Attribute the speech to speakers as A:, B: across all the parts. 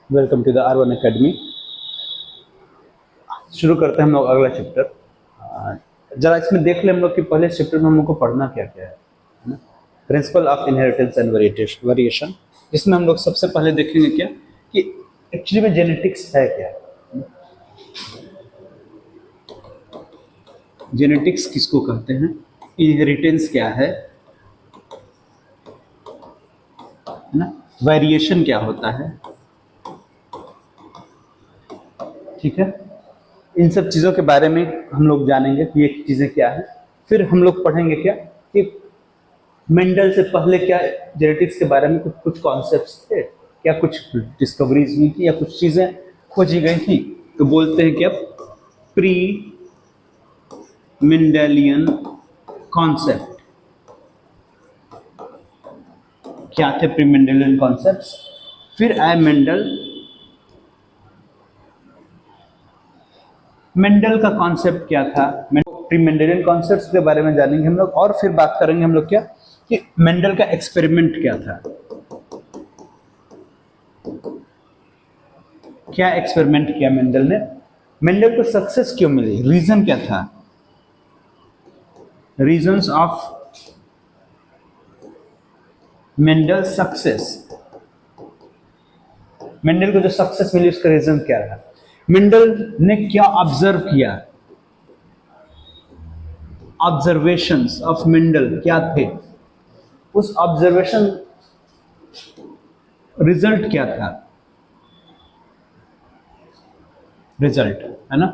A: Welcome to the R1 academy. शुरू करते हैं हम लोग अगला चैप्टर। जरा इसमें देख ले हम लोग कि पहले चैप्टर में हम लोग को पढ़ना क्या क्या है ना। Principle of inheritance and variation, जिसमें हम लोग सबसे पहले देखेंगे क्या कि एक्चुअली में जेनेटिक्स है क्या। जेनेटिक्स किसको कहते हैं, इनहेरिटेंस क्या है ना, वेरिएशन क्या होता है, ठीक है। इन सब चीज़ों के बारे में हम लोग जानेंगे कि ये चीज़ें क्या है। फिर हम लोग पढ़ेंगे क्या कि मेंडल से पहले क्या जेनेटिक्स के बारे में कुछ कुछ कॉन्सेप्ट्स थे, क्या कुछ डिस्कवरीज हुई थी या कुछ चीज़ें खोजी गई थी। तो बोलते हैं क्या प्री मेंडेलियन कॉन्सेप्ट। क्या थे प्री मेंडेलियन कॉन्सेप्ट्स। फिर आए मेंडल का कॉन्सेप्ट क्या था, प्री मेंडेलियन कॉन्सेप्ट्स के बारे में जानेंगे हम लोग। और फिर बात करेंगे हम लोग क्या कि मेंडल का एक्सपेरिमेंट क्या था, क्या एक्सपेरिमेंट किया मेंडल ने, मेंडल को सक्सेस क्यों मिली, रीजन क्या था, reasons of Mendel success. Mendel को जो सक्सेस मिली उसका रीजन क्या रहा, मेंडल ने क्या ऑब्जर्व किया, ऑब्जर्वेशंस ऑफ मेंडल क्या थे, उस ऑब्जर्वेशन रिजल्ट क्या था, रिजल्ट है ना।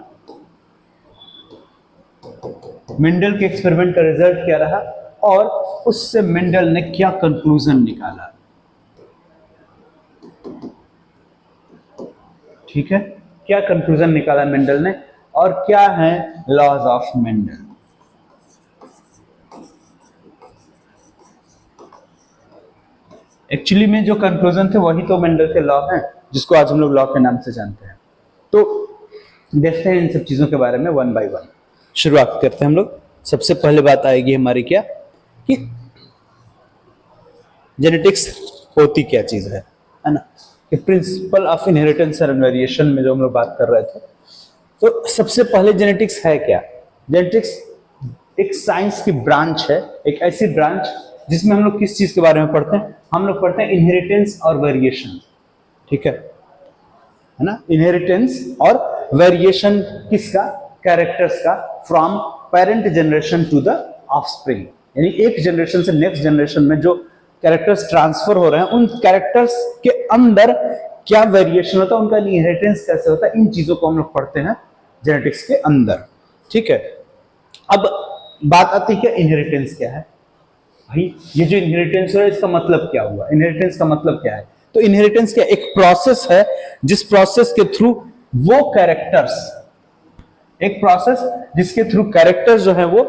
A: मेंडल के एक्सपेरिमेंट का रिजल्ट क्या रहा और उससे मेंडल ने क्या कंक्लूजन निकाला, ठीक है। क्या कंक्लूजन निकाला मेंडल ने और क्या है लॉज ऑफ मेंडल। एक्चुअली में जो कंक्लूजन थे वही तो मेंडल के लॉ हैं, जिसको आज हम लोग लॉ के नाम से जानते हैं। तो देखते हैं इन सब चीजों के बारे में वन बाय वन। शुरुआत करते हैं हम लोग। सबसे पहले बात आएगी हमारी क्या कि जेनेटिक्स होती क्या चीज है ना। कि principle of inheritance and variation में जो हम लोग बात कर रहे थे, तो सबसे पहले जेनेटिक्स है क्या। जेनेटिक्स एक साइंस की ब्रांच है, एक ऐसी ब्रांच जिसमें हम लोग किस चीज के बारे में पढ़ते हैं, हम लोग पढ़ते हैं इनहेरिटेंस और वेरिएशन, ठीक है ना। इनहेरिटेंस और वेरिएशन किसका, कैरेक्टर्स का, from parent generation to the offspring. यानी एक जनरेशन से नेक्स्ट जनरेशन में जो कैरेक्टर्स ट्रांसफर हो रहे हैं, उन कैरेक्टर्स के अंदर क्या वेरिएशन होता है, उनका इनहेरिटेंस कैसे होता है, इन चीजों को हम लोग पढ़ते हैं जेनेटिक्स के अंदर, ठीक है। अब बात आती है कि इनहेरिटेंस क्या है। भाई ये जो इनहेरिटेंस है इसका मतलब क्या हुआ, इनहेरिटेंस का मतलब क्या है। तो इनहेरिटेंस क्या, एक प्रोसेस है जिस प्रोसेस के थ्रू वो कैरेक्टर्स, एक प्रोसेस जिसके थ्रू कैरेक्टर्स जो है वो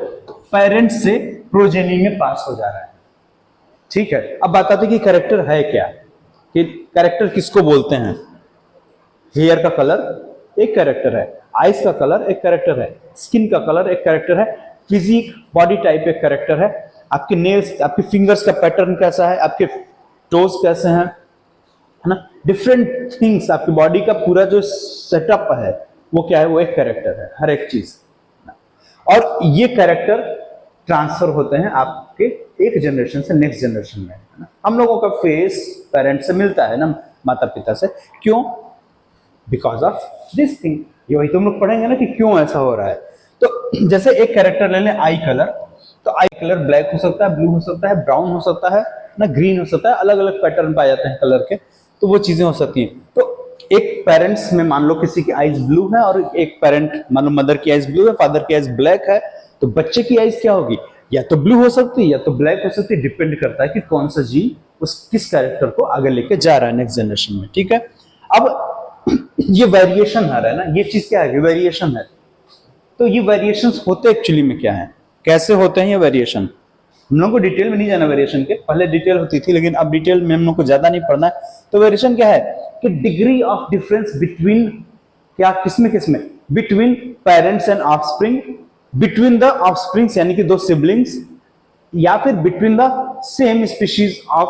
A: पेरेंट्स से प्रोजेनी में पास हो जा रहा है, ठीक है। अब बात आती है कि कैरेक्टर है क्या, कि कैरेक्टर किसको बोलते हैं। हेयर का कलर एक कैरेक्टर है, आइज का कलर एक कैरेक्टर है, स्किन का कलर एक कैरेक्टर है, फिजिक बॉडी टाइप एक कैरेक्टर है, आपके नेल्स, आपके फिंगर्स का पैटर्न कैसा है, आपके टोज कैसे हैं, है ना। डिफरेंट थिंग्स, आपकी बॉडी का पूरा जो सेटअप है वो क्या है, वो एक कैरेक्टर है, हर एक चीज। और ये कैरेक्टर ट्रांसफर होते हैं आपके एक जनरेशन से नेक्स्ट जनरेशन में, है ना। हम लोगों का फेस पेरेंट्स से मिलता है ना, माता पिता से, क्यों, बिकॉज ऑफ दिस थिंग। ये वही तुम लोग पढ़ेंगे ना कि क्यों ऐसा हो रहा है। तो जैसे एक कैरेक्टर ले लें आई कलर, तो आई कलर ब्लैक हो सकता है, ब्लू हो सकता है, ब्राउन हो सकता है ना, ग्रीन हो सकता है, अलग अलग पैटर्न पाए जाते हैं कलर के, तो वो चीजें हो सकती हैं। तो एक पेरेंट्स में मान लो किसी की आईज ब्लू है और एक पेरेंट मान लो मदर की आईज ब्लू है, फादर की आईज ब्लैक है, तो बच्चे की आईज क्या होगी, या तो ब्लू हो सकती है या तो ब्लैक हो सकती है, डिपेंड करता है कि कौन सा जीन उस किस कैरेक्टर को आगे लेके जा रहा है नेक्स्ट जनरेशन में, ठीक है। अब ये वेरिएशन आ रहा है ना, ये चीज क्या है, वेरिएशन है। तो ये वेरिएशंस होते एक्चुअली में क्या है, कैसे होते हैं ये वेरिएशन। हम लोग को डिटेल में नहीं जाना वेरिएशन के, पहले डिटेल होती थी लेकिन अब डिटेल में हम लोग को ज्यादा नहीं पढ़ना है। तो वेरिएशन क्या है कि डिग्री ऑफ डिफरेंस बिटवीन, क्या किसमें किसमें, between parents and offspring, between the offsprings यानी कि दो सिबलिंग्स, या फिर between the same species of,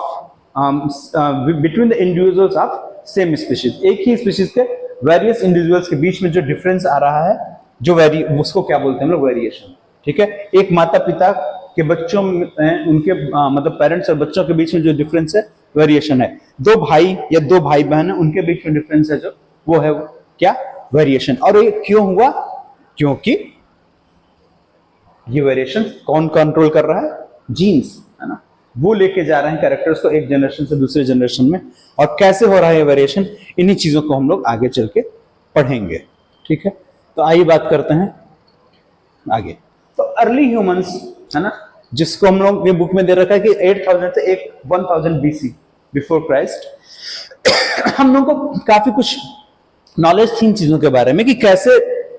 A: between the individuals of same species, एक ही स्पीशीज के वेरियस इंडिविजुअल्स के बीच में जो डिफरेंस आ रहा है, जो उसको क्या बोलते हैं हम लोग, वेरिएशन। ठीक है, एक माता पिता के बच्चों में उनके मतलब पेरेंट्स और बच्चों के बीच में जो डिफरेंस है, वेरिएशन है। दो भाई या दो भाई बहन है, उनके बीच में डिफरेंस है जो, वो है क्या, वेरिएशन। और ये क्यों हुआ, क्योंकि ये वेरिएशन कौन कंट्रोल कर रहा है, जीन्स, है ना, वो लेके जा रहे हैं कैरेक्टर्स को एक जनरेशन से दूसरे जनरेशन में। और कैसे हो रहा है ये वेरिएशन, इन्हीं चीजों को हम लोग आगे चल के पढ़ेंगे। ठीक है, तो आइए बात करते हैं आगे। तो अर्ली ह्यूमंस, है ना, जिसको हम लोग ये बुक में दे रखा है कि 8000 से 1000 BC, बिफोर क्राइस्ट, हम लोग को काफी कुछ नॉलेज थी इन चीजों के बारे में कि कैसे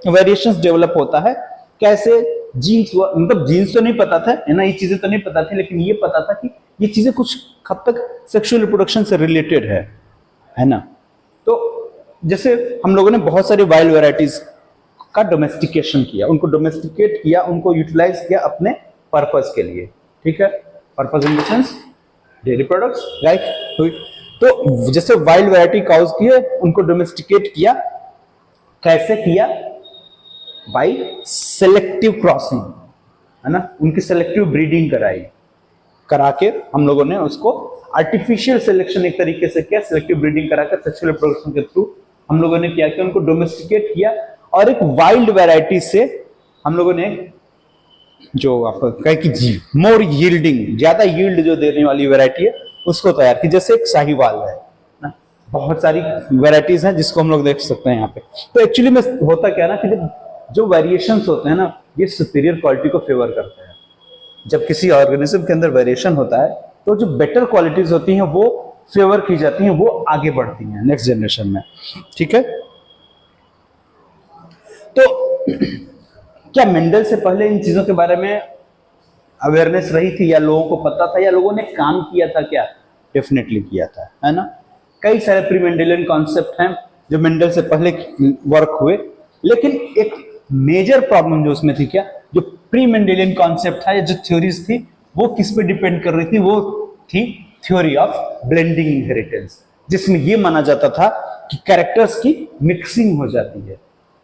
A: वेरिएशंस डेवलप होता है, कैसे जीन्स, मतलब जीन्स तो नहीं पता था, है ना, ये चीजें तो नहीं पता थी, लेकिन ये पता था कि ये चीजें कुछ हद तक सेक्सुअल रिप्रोडक्शन से रिलेटेड है ना। तो जैसे हम लोगों ने बहुत सारी वाइल्ड वैरायटीज का डोमेस्टिकेशन किया, उनको डोमेस्टिकेट किया, उनको यूटिलाइज किया अपने पर्पस के लिए। ठीक है, purpose in the sense dairy products, right. तो जैसे वाइल्ड वैरायटी काउज की है, उनको डोमेस्टिकेट किया, कैसे किया, बाय सेलेक्टिव क्रॉसिंग, है ना, उनकी सेलेक्टिव ब्रीडिंग करा के हम लोगों ने उसको आर्टिफिशियल सिलेक्शन एक तरीके से किया, सेलेक्टिव ब्रीडिंग कराकर सेक्सुअल रिप्रोडक्शन के थ्रू हम लोगों ने क्या किया, उनको डोमेस्टिकेट किया, और एक वाइल्ड वैरायटी से हम लोगों ने जो आपको कहे कि मोर यील्डिंग, ज्यादा यील्ड जो देने वाली वैरायटी है, उसको तैयार की। जैसे एक साहिवाल है ना, बहुत सारी वैरायटीज हैं जिसको हम लोग देख सकते हैं यहाँ पे। तो एक्चुअली में होता क्या ना कि जो वेरिएशंस होते हैं ना, ये सुपीरियर क्वालिटी को फेवर करते हैं। जब किसी ऑर्गेनिज्म के अंदर वेरिएशन होता है, तो जो बेटर क्वालिटीज होती हैं वो फेवर की जाती हैं, वो आगे बढ़ती हैं नेक्स्ट जनरेशन में। ठीक है, तो क्या मेंडल से पहले इन चीजों के बारे में अवेयरनेस रही थी, या लोगों को पता था, या लोगों ने काम किया था? क्या डेफिनेटली किया था, है ना। कई सारे प्री मेंडेलियन कॉन्सेप्ट हैं जो मेंडल से पहले वर्क हुए, लेकिन एक मेजर प्रॉब्लम जो उसमें थी, क्या, जो प्री मेंडेलियन कॉन्सेप्ट था, जो थ्योरीज थी, वो किस पे डिपेंड कर रही थी, वो थी थ्योरी ऑफ ब्लेंडिंग इनहेरिटेंस, जिसमें ये माना जाता था कि कैरेक्टर्स की मिक्सिंग हो जाती है।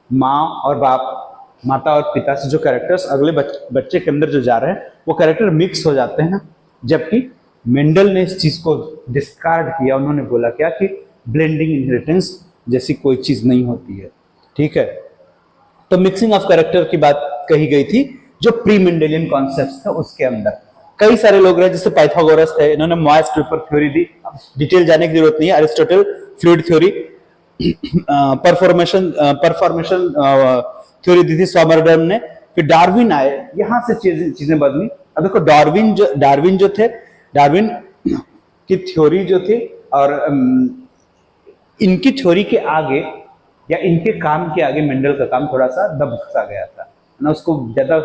A: माँ और बाप, माता और पिता से जो कैरेक्टर्स अगले बच्चे के अंदर जो जा रहे हैं, वो कैरेक्टर मिक्स हो जाते हैं। जबकि मेंडल ने इस चीज को डिस्कार्ड किया, उन्होंने बोला क्या कि ब्लेंडिंग इनहेरिटेंस जैसी कोई चीज नहीं होती है। ठीक है, तो मिक्सिंग ऑफ कैरेक्टर की बात कही गई थी जो प्री मेंडेलियन कॉन्सेप्ट्स थे उसके अंदर। कई सारे लोग रहे, जैसे पाइथागोरस थे, इन्होंने मॉइस्ट वेपर थ्योरी दी, डिटेल जाने की जरूरत नहीं है। अरिस्टोटल फ्लूइड थ्योरी, परफॉर्मेशन थ्योरी दी थी सॉमरडर्म ने। फिर डार्विन आए, यहां से चीजें बदली। अब देखो, डार्विन की थ्योरी जो थी, और इनकी थ्योरी के आगे या इनके काम के आगे मेंडल का काम थोड़ा सा दब सा गया था ना, उसको ज्यादा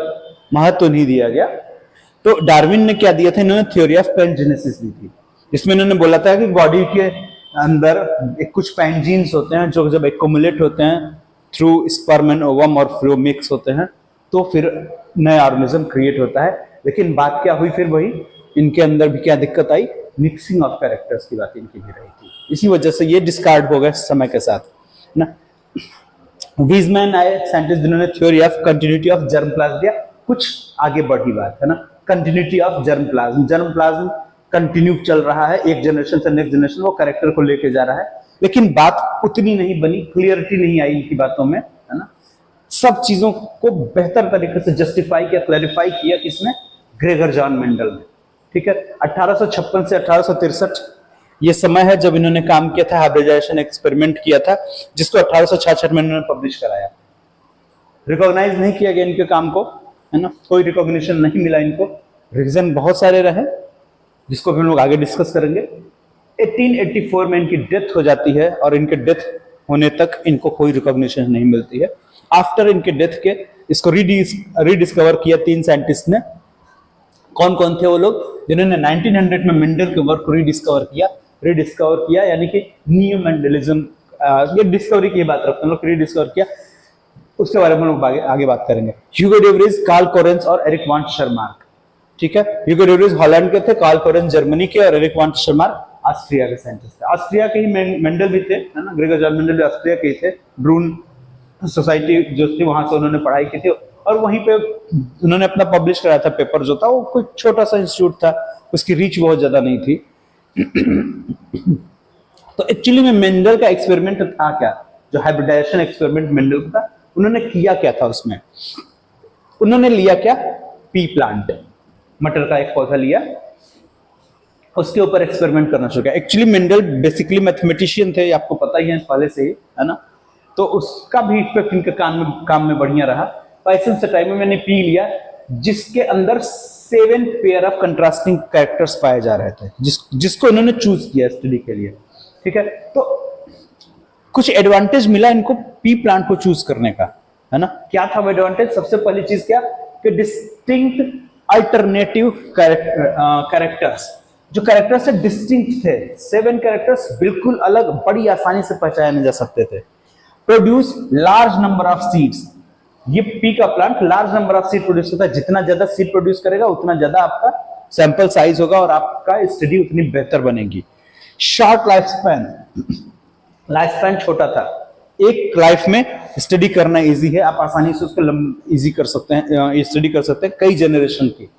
A: महत्व नहीं दिया गया। तो डार्विन ने क्या दिया था, इन्होंने थ्योरी ऑफ पैनजेनेसिस दी थी, जिसमें इन्होंने बोला था कि बॉडी के अंदर एक कुछ पैनजीन्स होते हैं जो जब एक्युमुलेट होते हैं थ्रू स्पर्म एंड ओवम और फ्लो मिक्स होते हैं, तो फिर नया ऑर्गेनिज्म क्रिएट होता है। लेकिन बात क्या हुई, फिर वही इनके अंदर भी क्या दिक्कत आई, मिक्सिंग ऑफ कैरेक्टर्स की बात इनकी भी रही थी, इसी वजह से ये डिस्कार्ड हो गए समय के साथ ना। वीजमैन आए साइंटिस्ट, जिन्होंने theory of continuity of germ plasm दिया। कुछ आगे बढ़ी बात है ना, continuity of germ plasm continue चल रहा है, एक जनरेशन से नेक्स्ट जनरेशन वो कैरेक्टर को लेके जा रहा है, लेकिन बात उतनी नहीं बनी, क्लियरिटी नहीं आई इनकी बातों में, है ना। सब चीजों को बेहतर तरीके से जस्टिफाई किया, क्लैरिफाई किया किसने, ग्रेगर जॉन मेंडल ने। ठीक है, 1856 से 1863 ये समय है जब इन्होंने काम किया था, हाइब्रिडाइजेशन एक्सपेरिमेंट किया था, जिसको 1866 में इन्होंने पब्लिश कराया। रिकॉग्नाइज नहीं किया गया इनके काम को, है ना, कोई रिकॉग्निशन नहीं मिला इनको। रीजन बहुत सारे रहे, जिसको भी हम लोग आगे डिस्कस करेंगे। 1884 में इनकी डेथ हो जाती है, और इनके डेथ होने तक इनको कोई रिकॉग्निशन नहीं मिलती है। आफ्टर इनके डेथ के इसको रीडिस्कवर किया 3 साइंटिस्ट ने। कौन कौन थे वो लोग, जिन्होंने 1900 में मेंडल के वर्क को रीडिस्कवर किया, यानी कि न्यू मेंडलिज्म, ये डिस्कवरी की बात रखते हैं लोग, रीडिस्कवर किया, उसके बारे में हम लोग आगे बात करेंगे। Hugo de Vries, Carl Correns और एरिक वॉन शर्मार्क। ठीक है, ह्यूगो डे व्रीज हॉलैंड के थे, कार्ल कोरेंस जर्मनी के, और एरिक वॉन शर्मार्क ऑस्ट्रिया के साइंटिस्ट थे। ऑस्ट्रिया के ही मेंडल भी थे, है ना, ग्रेगर जॉर्ज मेंडल भी ऑस्ट्रिया के ही थे। ब्रून सोसाइटी जो थी वहां से उन्होंने पढ़ाई की थी और वहीं पे उन्होंने अपना पब्लिश कराया था पेपर जो था, वो कोई छोटा सा इंस्टीट्यूट था, उसकी रीच बहुत ज्यादा नहीं थी। तो एक्चुअली में मेंडल का एक्सपेरिमेंट था क्या, जो हाइब्रिडाइजेशन एक्सपेरिमेंट मेंडल का था, उन्होंने किया क्या था उसमें, उन्होंने लिया क्या, पी प्लांट, मटर का एक पौधा लिया, उसके ऊपर एक्सपेरिमेंट करना शुरू किया। एक्चुअली मेंडल बेसिकली मैथमेटिशियन थे, आपको पता ही है पहले से ही, है ना, तो उसका भी इफेक्ट इनके काम में बढ़िया रहा। पाइसन से टाइम में मैंने पी लिया जिसके अंदर 7 पेयर ऑफ कंट्रास्टिंग कैरेक्टर्स पाए जा रहे थे, जिसको इन्होंने चूज किया स्टडी के लिए, ठीक है। तो कुछ एडवांटेज मिला इनको पी प्लांट को चूज करने का, है ना। क्या था वो एडवांटेज, सबसे पहली चीज क्या कि डिस्टिंक्ट अल्टरनेटिव कैरेक्टर्स, जो कैरेक्टर्स से डिस्टिंक्ट थे, 7 कैरेक्टर्स बिल्कुल अलग, बड़ी आसानी से पहचाने जा सकते थे। Produce large number of seeds, ये पी का plant large number of seed produce करता है, जितना ज्यादा सीड प्रोड्यूस करेगा उतना ज्यादा आपका सैंपल साइज होगा और आपका स्टडी उतनी बेहतर बनेगी। शॉर्ट लाइफ स्पैन छोटा था, एक लाइफ में स्टडी करना इजी है, आप आसानी से उसको इजी कर सकते हैं, स्टडी कर सकते हैं कई जनरेशन की।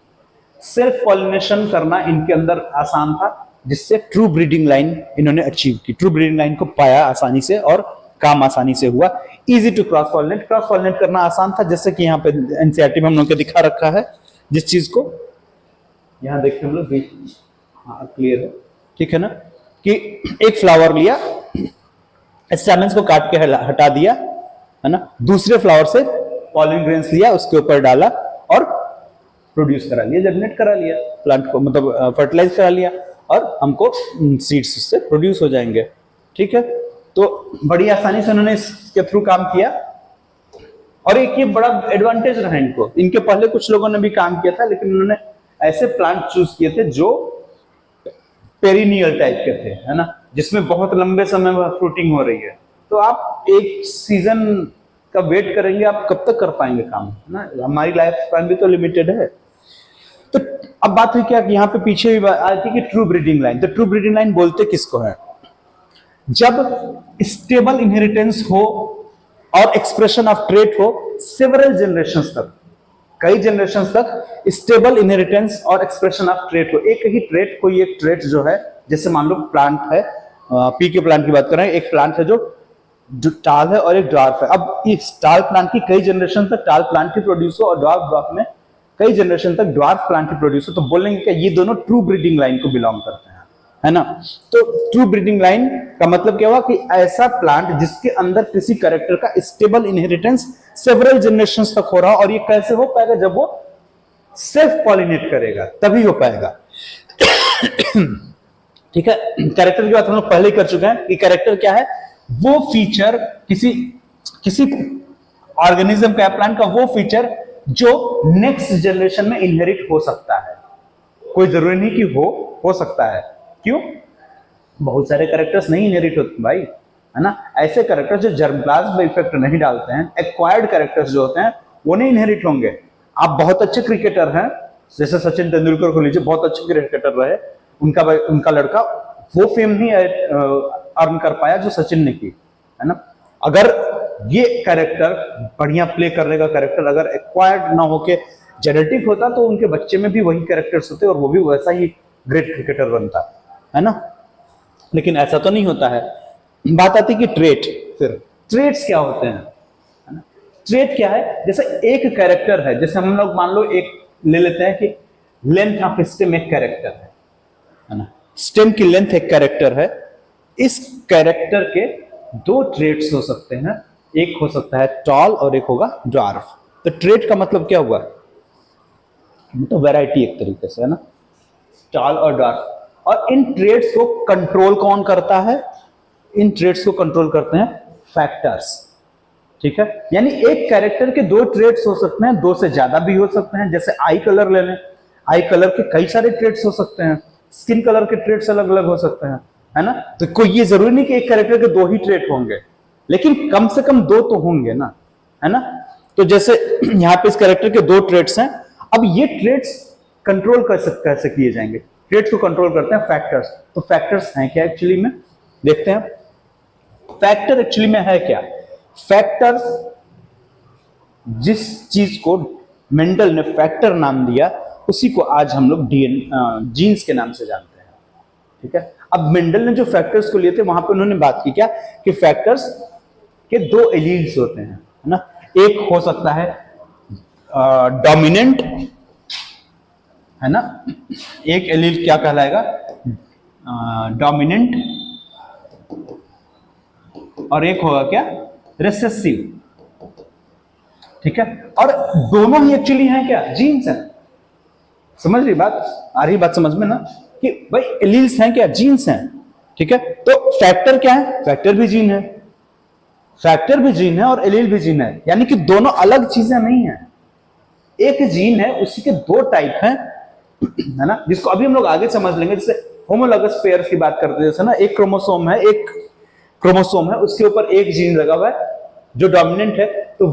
A: सेल्फ पॉलिनेशन करना इनके अंदर आसान था, जिससे ट्रू ब्रीडिंग लाइन इन्होंने अचीव की, ट्रू ब्रीडिंग लाइन को पाया आसानी से और काम आसानी से हुआ। इजी टू क्रॉस पॉलिनेट करना आसान था, जैसे कि यहाँ पे एनसीईआरटी में हम लोग को दिखा रखा है, जिस चीज को यहाँ देखते हम लोग, हाँ क्लियर है, ठीक है ना, कि एक फ्लावर लिया, स्टैमेंस को काट के हटा दिया, है ना, दूसरे फ्लावर से पॉलिन ग्रेन्स लिया, उसके ऊपर डाला और प्रोड्यूस करा लिया, जर्मिनेट करा लिया प्लांट को, मतलब फर्टिलाइज करा लिया और हमको सीड्स उससे प्रोड्यूस हो जाएंगे, ठीक है। तो बड़ी आसानी से उन्होंने इसके थ्रू काम किया और एक ये बड़ा एडवांटेज रहा इनको, इनके पहले कुछ लोगों ने भी काम किया था, लेकिन उन्होंने ऐसे प्लांट चूज किए थे जो पेरिनियल टाइप के थे, है ना, जिसमें बहुत लंबे समय में फ्रूटिंग हो रही है। तो आप एक सीजन का वेट करेंगे, आप कब तक कर पाएंगे काम, है ना, हमारी लाइफ स्पैन भी तो लिमिटेड है। तो अब बात हुई क्या कि यहाँ पे पीछे भी आई थी कि ट्रू ब्रीडिंग लाइन, तो ट्रू ब्रीडिंग लाइन बोलते किसको है, जब स्टेबल इनहेरिटेंस हो और एक्सप्रेशन ऑफ ट्रेट हो सेवरल जनरेशंस तक, कई जनरेशंस तक स्टेबल इनहेरिटेंस और एक्सप्रेशन ऑफ ट्रेट हो, एक ही ट्रेट, कोई एक ट्रेट जो है, जैसे मान लो प्लांट है, पी के प्लांट की बात कर रहे हैं, एक प्लांट है जो टाल है और एक ड्वार्फ है। अब इस टाल प्लांट की कई जनरेशन तक टाल प्लांट की प्रोड्यूस हो और ड्वार्फ में कई जनरेशन तक ड्वार्फ प्लांट की प्रोड्यूस हो, तो बोलेंगे कि ये दोनों ट्रू ब्रीडिंग लाइन को बिलोंग करते हैं, है ना। तो ट्रू ब्रीडिंग लाइन का मतलब क्या हुआ कि ऐसा प्लांट जिसके अंदर किसी कैरेक्टर का स्टेबल इनहेरिटेंस सेवरल जनरेशंस तक हो रहा, और ये कैसे हो पाएगा, जब वो सेल्फ पॉलिनेट करेगा तभी हो पाएगा। ठीक है, कैरेक्टर की बात हम लोग पहले ही कर चुके हैं कि कैरेक्टर क्या है, वो फीचर किसी ऑर्गेनिज्म का, प्लांट का वो फीचर जो नेक्स्ट जनरेशन में इनहेरिट हो सकता है, कोई जरूरी नहीं कि हो सकता है। क्यों, बहुत सारे कैरेक्टर्स नहीं इनहेरिट होते भाई, है ना, ऐसे कैरेक्टर्स जो जर्मप्लाज्म में इफेक्ट नहीं डालते हैं, एक्वायर्ड कैरेक्टर्स जो होते हैं वो नहीं इनहेरिट होंगे। आप बहुत अच्छे क्रिकेटर हैं, जैसे सचिन तेंदुलकर को लीजिए, बहुत अच्छे क्रिकेटर रहे, उनका लड़का वो फेम नहीं अर्न कर पाया जो सचिन ने की, है ना। अगर ये कैरेक्टर बढ़िया प्ले करने का कैरेक्टर अगर एक्वायर्ड ना होके जेनेटिक होता, तो उनके बच्चे में भी वही कैरेक्टर्स होते और वो भी वैसा ही ग्रेट क्रिकेटर बनता, है ना। लेकिन ऐसा तो नहीं होता है। बात आती कि ट्रेट, फिर ट्रेट्स क्या होते हैं, है ना। ट्रेट क्या है, जैसे एक कैरेक्टर है, जैसे हम लोग मान लो एक ले लेते हैं कि लेंथ ऑफ स्टेम एक कैरेक्टर है ना, स्टेम की लेंथ एक कैरेक्टर है, इस कैरेक्टर के 2 ट्रेट्स हो सकते हैं, एक हो सकता है टॉल और एक होगा ड्वार्फ। तो ट्रेट का मतलब क्या हुआ, तो वैरायटी एक तरीके से, है ना, टॉल और ड्वार्फ। और इन ट्रेड्स को कंट्रोल कौन करता है, इन ट्रेड्स को कंट्रोल करते हैं फैक्टर्स, ठीक है। यानी एक कैरेक्टर के 2 ट्रेड्स हो सकते हैं, 2 से ज्यादा भी हो सकते हैं। जैसे आई कलर ले लें, आई कलर के कई सारे ट्रेड्स हो सकते हैं, स्किन कलर के ट्रेड्स अलग अलग हो सकते हैं, है ना। तो कोई ये जरूरी नहीं कि एक कैरेक्टर के 2 ही ट्रेड होंगे, लेकिन कम से कम 2 तो होंगे ना, है ना। तो जैसे यहाँ पे इस कैरेक्टर के 2 ट्रेड्स हैं, अब ये ट्रेड्स कंट्रोल कैसे किए जाएंगे, ट्रेट को कंट्रोल करते हैं फैक्टर्स। तो फैक्टर्स हैं क्या एक्चुअली में, देखते हैं फैक्टर एक्चुअली में है क्या। फैक्टर्स, जिस चीज को मेंडल ने फैक्टर नाम दिया उसी को आज हम लोग जीन्स के नाम से जानते हैं, ठीक है। अब मेंडल ने जो फैक्टर्स को लिए थे वहां पे उन्होंने बात की क्या कि फैक्टर्स के दो एलील्स होते हैं, है ना। एक हो सकता है डोमिनेंट, है ना, एक एलील क्या कहलाएगा, डोमिनेंट, और एक होगा क्या, रिसेसिव, ठीक है। और दोनों ही एक्चुअली हैं क्या, जीन्स हैं। समझ रही बात, आ रही बात समझ में ना, कि भाई एलील्स हैं क्या, जीन्स हैं, ठीक है। तो फैक्टर क्या है, फैक्टर भी जीन है, फैक्टर भी जीन है और एलील भी जीन है, यानी कि दोनों अलग चीजें नहीं है। एक जीन है, उसी के दो टाइप हैं, है ना, जिसको अभी हम लोग आगे समझ लेंगे। जैसे होमोलॉगस पेयर्स की बात करते हैं, जैसे ना एक क्रोमोसोम है, एक क्रोमोसोम है, उसके ऊपर एक जीन लगा हुआ है जो डोमिनेंट है, तो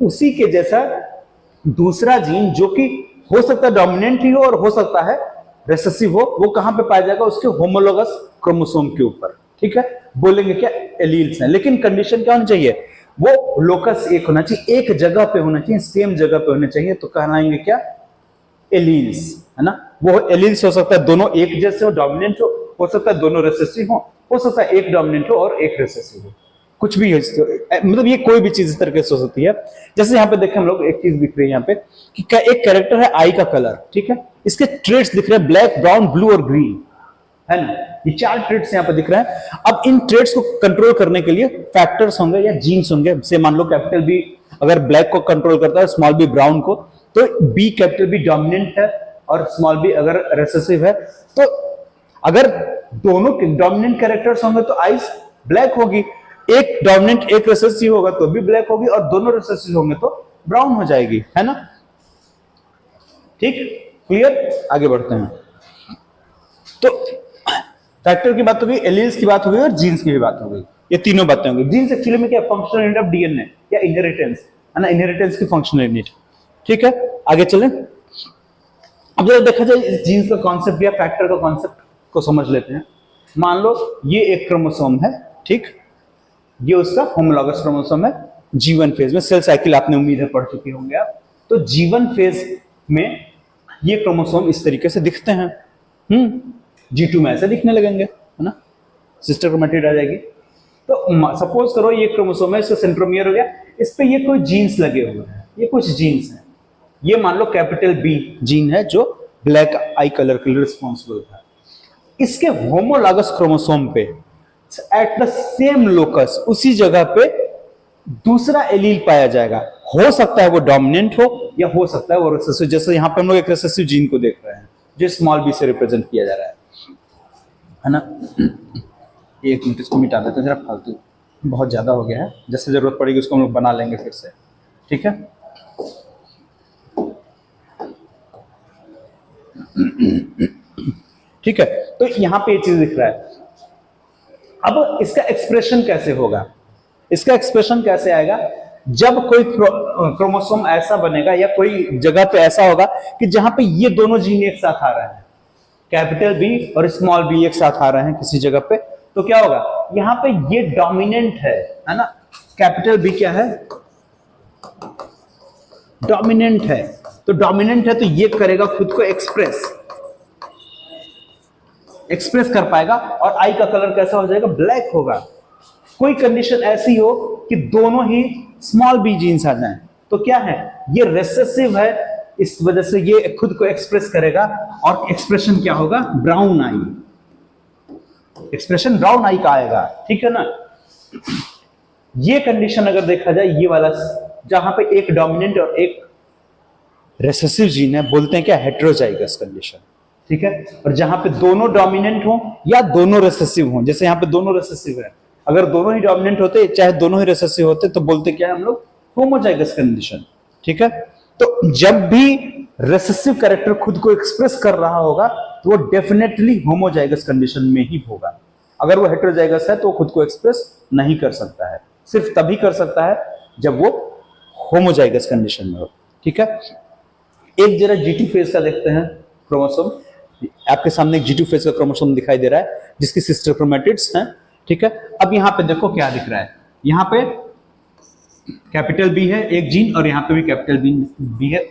A: उसी के जैसा दूसरा जीन जो कि हो सकता है डोमिनेंट ही हो और हो सकता है रिसेसिव हो, वो कहां पे पाया जाएगा, उसके होमोलॉगस क्रोमोसोम के ऊपर, ठीक है। बोलेंगे क्या, एलील्स हैं। लेकिन कंडीशन क्या होनी चाहिए, वो लोकस एक होना चाहिए, एक जगह पे होना चाहिए, सेम जगह पे होने चाहिए, तो कहलाएंगे क्या, एलील्स, है ना। वो एलील्स हो सकता है दोनों एक जैसे हो, डोमिनेंट हो सकता है दोनों रिसेसिव हो सकता है एक डोमिनेंट हो और एक रिसेसिव हो, कुछ भी है, मतलब ये कोई भी चीज इस तरीके से हो सकती है। जैसे यहाँ पे देखें हम लोग, एक चीज दिख रही है यहाँ पे कि एक कैरेक्टर है आई का कलर, ठीक है, इसके ट्रेड्स दिख रहे हैं ब्लैक, ब्राउन, ब्लू और ग्रीन, है ना। ये चार ट्रेड्स यहाँ पे दिख रहे हैं। अब इन ट्रेड्स को कंट्रोल करने के लिए फैक्टर्स होंगे या जीन्स होंगे। से मान लो कैपिटल बी अगर ब्लैक को कंट्रोल करता है, स्मॉल बी ब्राउन को, तो बी कैपिटल बी डोमिनेंट है और स्मॉल बी अगर रिसेसिव है, तो अगर दोनों डोमिनेंट कैरेक्टर्स होंगे तो आइस ब्लैक होगी, एक डोमिनेंट एक रिसेसिव होगा तो भी ब्लैक होगी, और दोनों रिसेसिव होंगे तो ब्राउन हो जाएगी, है ना। ठीक, क्लियर, आगे बढ़ते हैं। तो फैक्टर की बात हो गई, एलील्स की बात हो गई और जीन्स की भी बात हो गई, ये तीनों बातें होंगी। जीन्स एक्चुअली में क्या, फंक्शनल यूनिट ऑफ डीएनए या इनहेरिटेंस, है ना, इनहेरिटेंस की फंक्शनल यूनिट, ठीक है। आगे चलें, अब जरा देखा जाए इस जीन्स का कॉन्सेप्ट या फैक्टर का कॉन्सेप्ट को समझ लेते हैं। मान लो ये एक क्रोमोसोम है, ठीक, ये उसका होमोलॉगस क्रोमोसोम है। जीवन फेज में, सेल साइकिल आपने उम्मीद है पढ़ चुके होंगे आप, तो जीवन फेज में ये क्रोमोसोम इस तरीके से दिखते हैं, G2 में ऐसे दिखने लगेंगे, है ना, सिस्टर क्रोमैटिड आ जाएगी। तो सपोज करो ये क्रोमोसोम है, इसका सेंट्रोमियर हो गया, इस पे ये कोई जीन्स लगे हुए हैं, ये कुछ जीन्स हैं। ये मान लो कैपिटल बी जीन है जो ब्लैक आई कलर के लिए रिस्पॉन्सिबल है। इसके होमोलॉगस क्रोमोसोम पे एट द सेम लोकस, उसी जगह पे दूसरा एलील पाया जाएगा। हो सकता है वो डोमिनेंट हो या हो सकता है वो रिसेसिव। जैसे यहां पे हम लोग एक रिसेसिव जीन को देख रहे हैं जो स्मॉल बी से रिप्रेजेंट किया जा रहा है ना। एक मिनट इसको मिटा देते हैं, जरा फालतू बहुत ज्यादा हो गया है, जैसे जरूरत पड़ेगी उसको हम लोग बना लेंगे फिर से, ठीक है। ठीक है, तो यहां पे ये चीज दिख रहा है। अब इसका एक्सप्रेशन कैसे होगा, इसका एक्सप्रेशन कैसे आएगा, जब कोई क्रोमोसोम ऐसा बनेगा या कोई जगह पे ऐसा होगा कि जहां पे ये दोनों जीन एक साथ आ रहे हैं, कैपिटल बी और स्मॉल बी एक साथ आ रहे हैं किसी जगह पे, तो क्या होगा, यहां पे ये डोमिनेंट है ना, कैपिटल बी क्या है, डोमिनेंट है। तो डोमिनेंट है तो ये करेगा खुद को एक्सप्रेस कर पाएगा, और आई का कलर कैसा हो जाएगा, ब्लैक होगा। कोई कंडीशन ऐसी हो कि दोनों ही स्मॉल बी जीन्स आ जाएं, तो क्या है, ये रिसेसिव है, इस वजह से ये खुद को एक्सप्रेस करेगा, और एक्सप्रेशन क्या होगा, ब्राउन आई, एक्सप्रेशन ब्राउन आई का आएगा, ठीक है ना। ये कंडीशन अगर देखा जाए, ये वाला जहां पे एक डोमिनेंट और एक रिसेसिव जीन है, बोलते हैं क्या, हेटेरोजाइगस कंडीशन, ठीक है। और जहां पे दोनों डोमिनेंट हो या दोनों रिसेसिव हो, जैसे यहां पे दोनों रिसेसिव है, अगर दोनों ही डोमिनेंट होते चाहे दोनों ही रिसेसिव होते, तो बोलते क्या हम लोग, होमोजाइगस कंडीशन, ठीक है। तो जब भी रिसेसिव कैरेक्टर खुद को एक्सप्रेस कर रहा होगा तो वो डेफिनेटली होमोजाइगस कंडीशन में ही होगा। अगर वो हेटेरोजाइगस है तो वो खुद को एक्सप्रेस नहीं कर सकता है, सिर्फ तभी कर सकता है जब वो होमोजाइगस कंडीशन में हो, ठीक है। एक जरा G2 फेज का देखते हैं क्रोमोसोम। आपके सामने एक G2 फेज का क्रोमोसोम दिखाई दे रहा है जिसकी सिस्टर क्रोमेटिड्स हैं, ठीक है। अब यहाँ पे देखो क्या दिख रहा है, यहाँ पे कैपिटल बी है एक जीन और यहाँ पे भी कैपिटल बी है।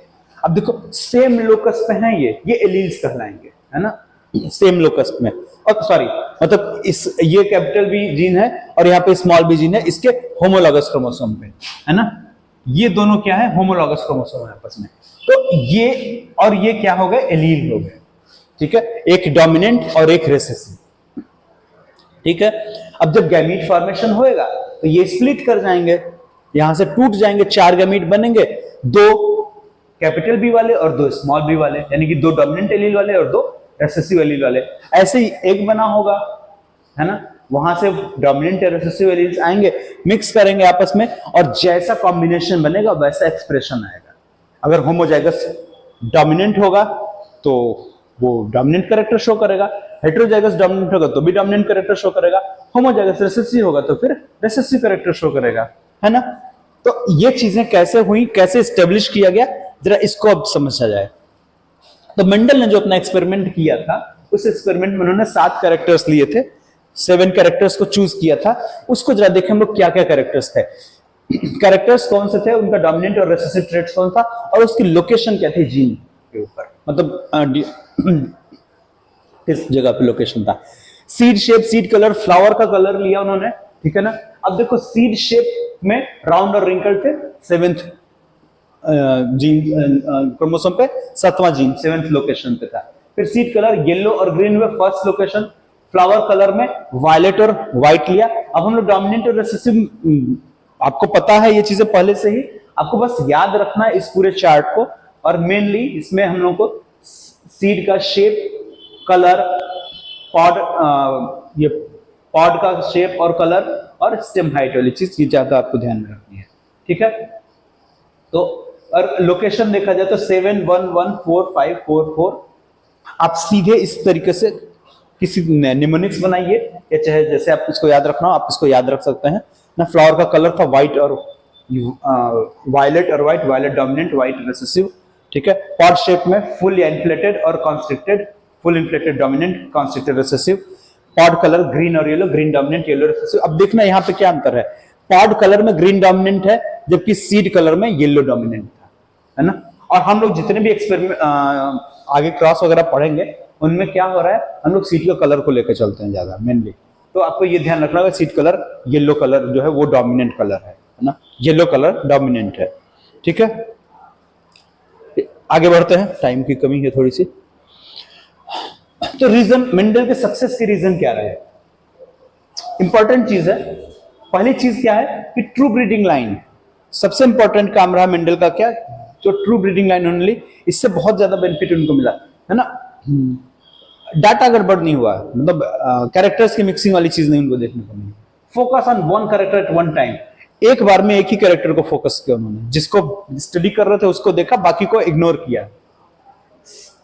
A: अब देखो सेम लोकस पे हैं ये एलील्स कहलाएंगे, है ना, सेम लोकस में। और सॉरी मतलब ये कैपिटल बी जीन है और यहाँ पे स्मॉल बी जीन है इसके होमोलॉगस क्रोमोसोम पे, है ना। ये दोनों क्या है, होमोलॉगस क्रोमोसोम है आपस में। तो ये और ये क्या हो गए, एलील हो गए, ठीक है, एक डोमिनेंट और एक रिसेसिव, ठीक है। अब जब गैमीट फॉर्मेशन होएगा तो ये स्प्लिट कर जाएंगे, यहां से टूट जाएंगे, 4 गैमीट बनेंगे, 2 कैपिटल बी वाले और 2 स्मॉल बी वाले, यानी कि 2 डोमिनेंट एलील वाले और 2 रिसेसिव एलील वाले। ऐसे ही एक बना होगा, है ना, वहां से डोमिनेंट और रिसेसिव एलील्स आएंगे, मिक्स करेंगे आपस में और जैसा कॉम्बिनेशन बनेगा वैसा एक्सप्रेशन आएगा। अगर होमोजाइगस डोमिनेंट होगा तो वो डोमिनेंट कैरेक्टर शो करेगा, हेटेरोजाइगस डोमिनेंट होगा तो भी डोमिनेंट कैरेक्टर शो करेगा, होमोजाइगस रिसेसिव होगा तो फिर रिसेसिव कैरेक्टर शो करेगा, है ना। तो ये चीजें कैसे हुई, कैसे स्टेब्लिश किया गया, जरा इसको अब समझा जाए। तो मेंडल ने जो अपना एक्सपेरिमेंट किया था, उस एक्सपेरिमेंट में उन्होंने 7 कैरेक्टर्स लिए थे, 7 कैरेक्टर्स को चूज किया था। उसको जरा देखें हम लोग क्या क्या कैरेक्टर्स थे, कैरेक्टर्स कौन से थे, उनका डोमिनेंट और रिसेसिव ट्रेट्स कौन था और उसकी लोकेशन क्या थी जीन के ऊपर, मतलब इस जगह पे लोकेशन था। Seed shape, seed colour, flower का कलर लिया उन्होंने, ठीक है ना। अब देखो सीड शेप में राउंड और रिंकल थे 7th जीन क्रोमोसोम पे, 7वां जीन 7th लोकेशन पे था। फिर सीड कलर येलो और ग्रीन में फर्स्ट लोकेशन, फ्लावर कलर में वायलेट और व्हाइट लिया। अब हम लोग डोमिनेंट और रिसेसिव, आपको पता है ये चीजें पहले से ही, आपको बस याद रखना है इस पूरे चार्ट को। और मेनली इसमें हम लोग को सीड का शेप, कलर, पॉड, ये पॉड का शेप और कलर और स्टेम हाइट वाली चीज ये ज्यादा आपको ध्यान में रखनी है, ठीक है। तो और लोकेशन देखा जाए तो 7 1 1 4 5 4 4, आप सीधे इस तरीके से किसी निमोनिक्स बनाइए, या चाहे जैसे आप इसको याद रखना हो आप इसको याद रख सकते हैं ना। फ्लावर का कलर था व्हाइट और वायलेट और white, violet dominant, white recessive, ठीक है। पॉड शेप में फुल या इन्फ्लेटेड और constricted, full inflated dominant, constricted recessive. Pod colour green और yellow, green dominant, yellow recessive. अब देखना यहाँ पे क्या अंतर है, पॉड कलर में ग्रीन डोमिनेंट है जबकि सीड कलर में येलो डोमिनेंट था, है ना। और हम लोग जितने भी एक्सपेरिमेंट आगे क्रॉस वगैरह पढ़ेंगे उनमें क्या हो रहा है, हम लोग सीड का कलर को लेकर चलते हैं ज्यादा मेनली। तो आपको ये ध्यान रखना होगा सीड कलर, येलो कलर जो है वो डोमिनेंट कलर है ना, येलो कलर डोमिनेंट है, ठीक है। आगे बढ़ते हैं, टाइम की कमी है थोड़ी सी। तो रीजन, मेंडल के सक्सेस के रीजन क्या रहे, इंपॉर्टेंट चीज है। पहली चीज क्या है कि ट्रू ब्रीडिंग लाइन, सबसे इंपॉर्टेंट काम रहा मेंडल का, क्या, जो ट्रू ब्रीडिंग लाइन उन्होंने ली, इससे बहुत ज्यादा बेनिफिट उनको मिला, है ना। डाटा गड़बड़ नहीं हुआ, मतलब कैरेक्टर्स की मिक्सिंग वाली चीज नहीं उनको देखने को मिली। Focus on one character at one time, एक बार में एक ही कैरेक्टर को फोकस किया उन्होंने, जिसको स्टडी कर रहे थे उसको देखा, बाकी को इग्नोर किया।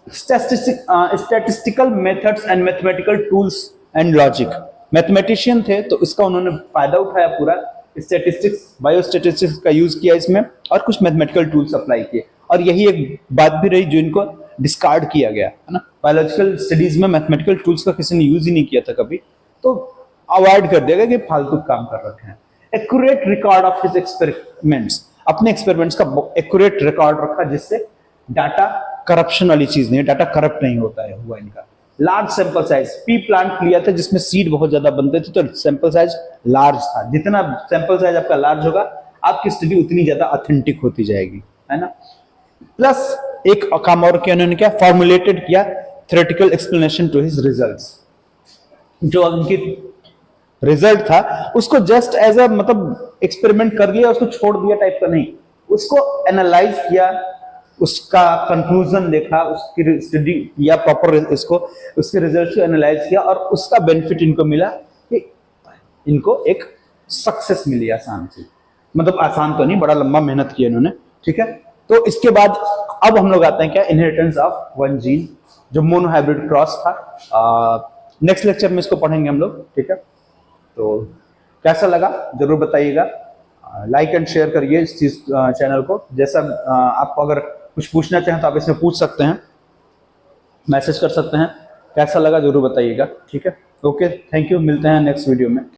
A: Statistical methods and mathematical tools and logic, mathematician थे तो इसका उन्होंने फायदा उठाया पूरा, स्टैटिस्टिक्स, बायोस्टैटिस्टिक्स का यूज किया इसमें और कुछ मैथमेटिकल टूल्स अप्लाई किए। और यही एक बात भी रही जो इनको डिस्कार्ड किया गया, है ना। बायोलॉजिकल स्टडीज में मैथमेटिकल टूल्स का किसी ने यूज ही नहीं किया था कभी, तो अवॉइड कर दिया गया कि फालतू काम कर रखे हैं। Accurate record of his experiments, अपने एक्सपेरिमेंट्स का एक्यूरेट रिकॉर्ड रखा जिससे डाटा करप्शन वाली चीज नहीं है, डाटा करप्ट नहीं होता है हुआ इनका। Large sample size, P plant लिया था जिसमें सीड बहुत ज्यादा बनते थे, तो सैंपल साइज लार्ज था। जितना सैंपल साइज आपका लार्ज होगा आपकी स्टडी उतनी ज्यादा ऑथेंटिक होती जाएगी, है ना। प्लस एक काम और किया उन्होंने, क्या, फॉर्मुलेटेड किया theoretical explanation to his results. जो उनकी रिजल्ट था उसको जस्ट एज अ, मतलब एक्सपेरिमेंट कर लिया उसको छोड़ दिया टाइप का नहीं, उसको एनालाइज किया, उसका कंक्लूजन देखा, उसकी स्टडी किया प्रॉपर, इसको उसके रिजल्ट को एनालाइज किया और उसका बेनिफिट इनको मिला कि इनको एक सक्सेस मिली आसान सी, मतलब आसान तो नहीं, बड़ा लंबा मेहनत किया इन्होंने, ठीक है। तो इसके बाद अब हम लोग आते हैं क्या, इनहेरिटेंस ऑफ वन जीन, जो मोनोहाइब्रिड क्रॉस था। नेक्स्ट लेक्चर में इसको पढ़ेंगे हम लोग, ठीक है। तो कैसा लगा जरूर बताइएगा, लाइक एंड शेयर करिए इस चीज चैनल को। जैसा आप अगर कुछ पूछना चाहें तो आप इसमें पूछ सकते हैं। मैसेज कर सकते हैं। कैसा लगा जरूर बताइएगा, ठीक है। ओके, थैंक यू, मिलते हैं नेक्स्ट वीडियो में।